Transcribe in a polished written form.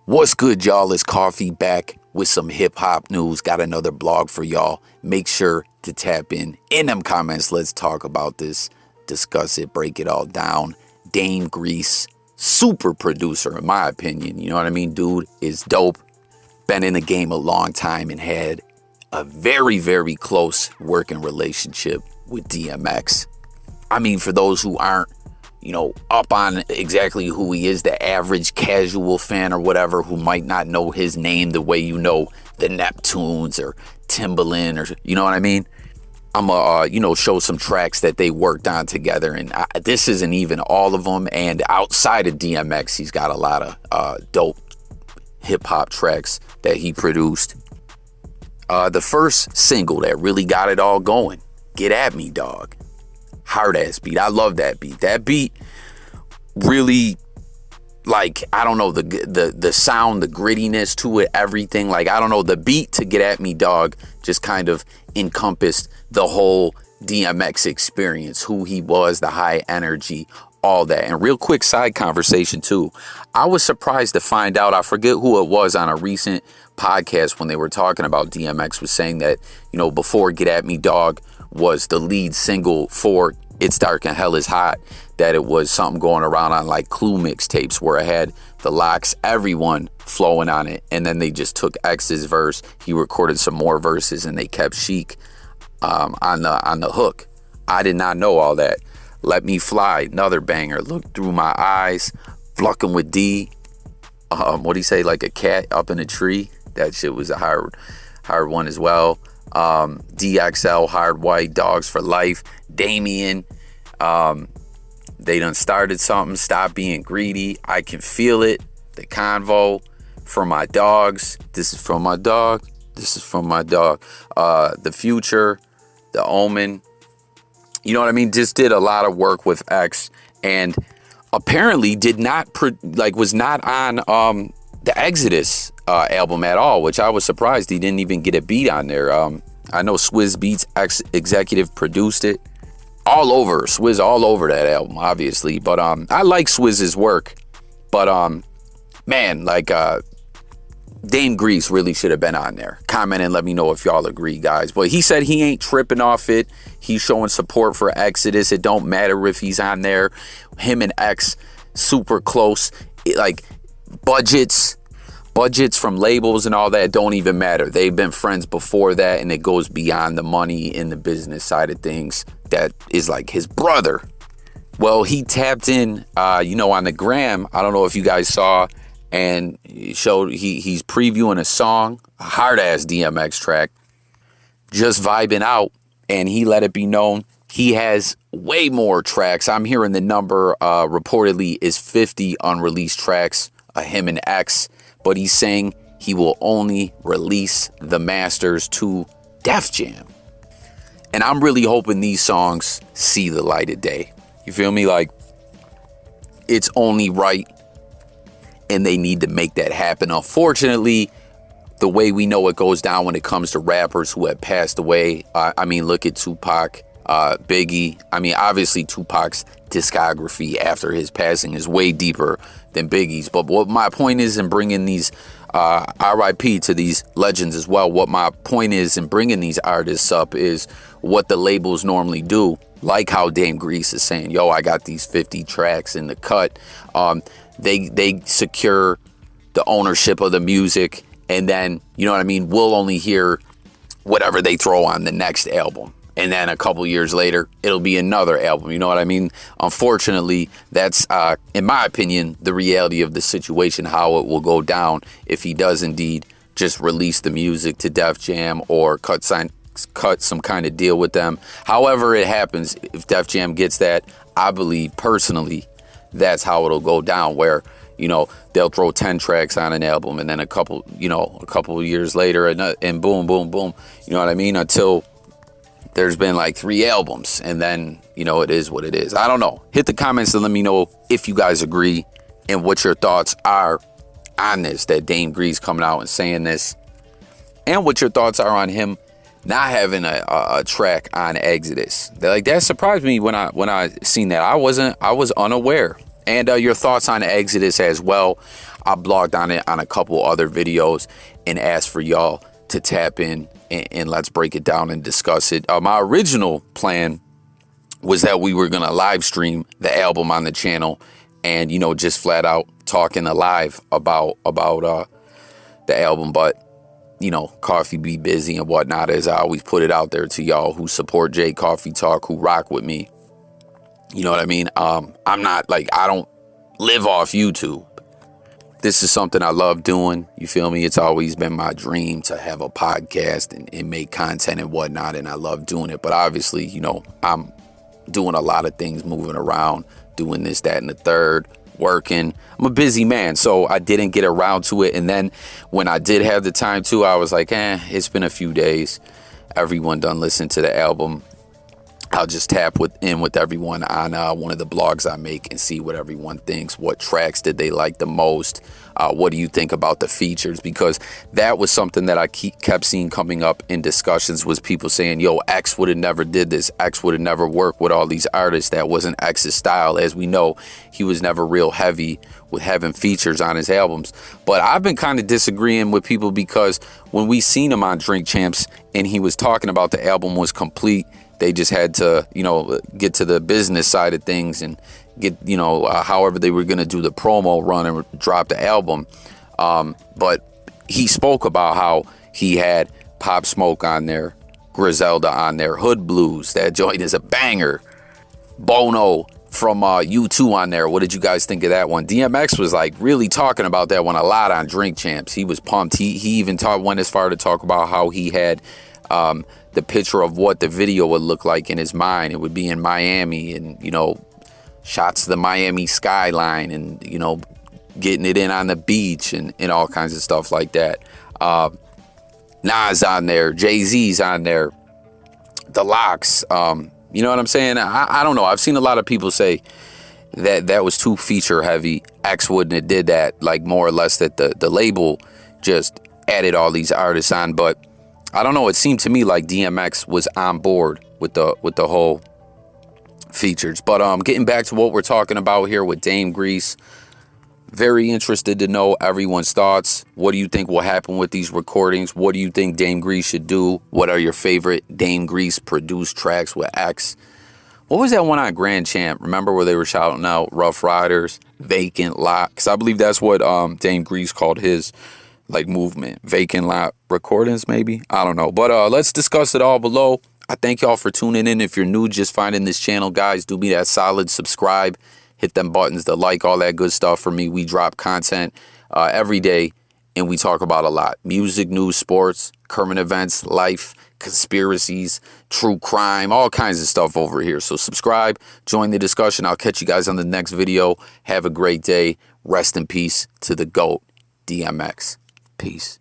What's good, y'all? It's Coffee back with some hip hop news. Got another blog for y'all. Make sure to tap in them comments. Let's talk about this, discuss it, break it all down. Dame Grease, super producer in my opinion. You know what I mean? Dude is dope. Been in the game a long time and had a very, very close working relationship with DMX. I mean, for those who aren't, up on exactly who he is, the average casual fan or whatever who might not know his name the way you know the Neptunes or Timbaland or, you know what I mean? I'm gonna, show some tracks that they worked on together. And this isn't even all of them. And outside of DMX, he's got a lot of dope hip hop tracks that he produced. The first single that really got it all going, Get At Me, Dog. Hard ass beat. I love that beat. That beat really, like, I don't know, the sound, the grittiness to it, everything. Like, I don't know, the beat to Get At Me, Dog just kind of encompassed the whole DMX experience, who he was, the high energy, all that. And real quick side conversation too. I was surprised to find out, I forget who it was on a recent podcast when they were talking about DMX was saying that, before Get At Me, Dog was the lead single for It's Dark and Hell Is Hot, that it was something going around on like Clue mixtapes where it had the Locks, everyone flowing on it. And then they just took X's verse. He recorded some more verses and they kept Sheik on the hook. I did not know all that. Let Me Fly, another banger. Look Through My Eyes, Fluckin' with D. What do you say? Like a cat up in a tree. That shit was a hard one as well. DXL, Hard White, Dogs for Life, Damien, They Done Started Something, Stop Being Greedy, I Can Feel It, The Convo, For My Dogs, This Is From My Dog, This Is From My Dog, The Future, The Omen, you know what I mean? Just did a lot of work with X, and apparently was not on the Exodus album at all, which I was surprised he didn't even get a beat on there. I know Swizz Beatz executive produced it. Swizz all over that album, obviously. But I like Swizz's work. But Dame Grease really should have been on there. Comment and let me know if y'all agree, guys. But he said he ain't tripping off it. He's showing support for Exodus. It don't matter if he's on there. Him and X super close. Budgets from labels and all that don't even matter. They've been friends before that, and it goes beyond the money in the business side of things. That is like his brother. Well, he tapped in, on the gram. I don't know if you guys saw, and showed he's previewing a song, a hard ass DMX track, just vibing out, and he let it be known he has way more tracks. I'm hearing the number reportedly is 50 unreleased tracks, him and X. But he's saying he will only release the masters to Def Jam. And I'm really hoping these songs see the light of day. You feel me? Like, it's only right, and they need to make that happen. Unfortunately, the way we know it goes down when it comes to rappers who have passed away, look at Tupac, Biggie. Obviously Tupac's discography after his passing is way deeper than Biggie's. But what my point is in bringing these RIP to these legends as well, what my point is in bringing these artists up is what the labels normally do. Like how Dame Grease is saying, yo, I got these 50 tracks in the cut. They secure the ownership of the music, and then, you know what I mean, we'll only hear whatever they throw on the next album. And then a couple years later, it'll be another album. You know what I mean? Unfortunately, that's, in my opinion, the reality of the situation, how it will go down if he does indeed just release the music to Def Jam or cut some kind of deal with them. However it happens, if Def Jam gets that, I believe personally that's how it'll go down, where, they'll throw 10 tracks on an album, and then a couple of years later, and boom, boom, boom. You know what I mean? Until there's been like 3 albums, and then, it is what it is. I don't know. Hit the comments and let me know if you guys agree and what your thoughts are on this, that Dame Grease coming out and saying this, and what your thoughts are on him not having a track on Exodus. That surprised me when I seen that. I was unaware. And your thoughts on Exodus as well. I blogged on it on a couple other videos and asked for y'all to tap in and let's break it down and discuss it. My original plan was that we were going to live stream the album on the channel and, you know, just flat out talking live about the album. But, you know, Coffee be busy and whatnot, as I always put it out there to y'all who support J Coffee Talk, who rock with me. You know what I mean? I'm not like, I don't live off YouTube. This is something I love doing. You feel me? It's always been my dream to have a podcast and make content and whatnot. And I love doing it. But obviously, you know, I'm doing a lot of things, moving around, doing this, that, and the third, working. I'm a busy man, so I didn't get around to it. And then when I did have the time to, I was like, it's been a few days. Everyone done listened to the album. I'll just tap in with everyone on one of the blogs I make and see what everyone thinks. What tracks did they like the most? What do you think about the features? Because that was something that I kept seeing coming up in discussions, was people saying, yo, X would have never did this. X would have never worked with all these artists. That wasn't X's style. As we know, he was never real heavy with having features on his albums. But I've been kind of disagreeing with people, because when we seen him on Drink Champs and he was talking about the album was complete, they just had to, you know, get to the business side of things and get, you know, however they were going to do the promo run and drop the album. But he spoke about how he had Pop Smoke on there, Griselda on there, Hood Blues. That joint is a banger. Bono from U2 on there. What did you guys think of that one? DMX was like really talking about that one a lot on Drink Champs. He was pumped. He even went as far to talk about how he had the picture of what the video would look like in his mind. It would be in Miami and, you know, shots of the Miami skyline and, you know, getting it in on the beach and all kinds of stuff like that. Nas on there, Jay-Z's on there, The Lox. You know what I'm saying? I don't know. I've seen a lot of people say that was too feature heavy. X wouldn't have did that, like more or less that the label just added all these artists on. But I don't know. It seemed to me like DMX was on board with the whole features. But getting back to what we're talking about here with Dame Grease, very interested to know everyone's thoughts. What do you think will happen with these recordings? What do you think Dame Grease should do? What are your favorite Dame Grease produced tracks with X? What was that one on Grand Champ? Remember where they were shouting out Ruff Ryders, Vacant Lot? Because I believe that's what Dame Grease called his like movement, Vacant Lot Recordings, maybe. I don't know. But let's discuss it all below. I thank y'all for tuning in. If you're new, just finding this channel, guys, do me that solid, subscribe, hit them buttons, the like, all that good stuff for me. We drop content every day, and we talk about a lot. Music, news, sports, current events, life, conspiracies, true crime, all kinds of stuff over here. So subscribe, join the discussion. I'll catch you guys on the next video. Have a great day. Rest in peace to the GOAT, DMX. Peace.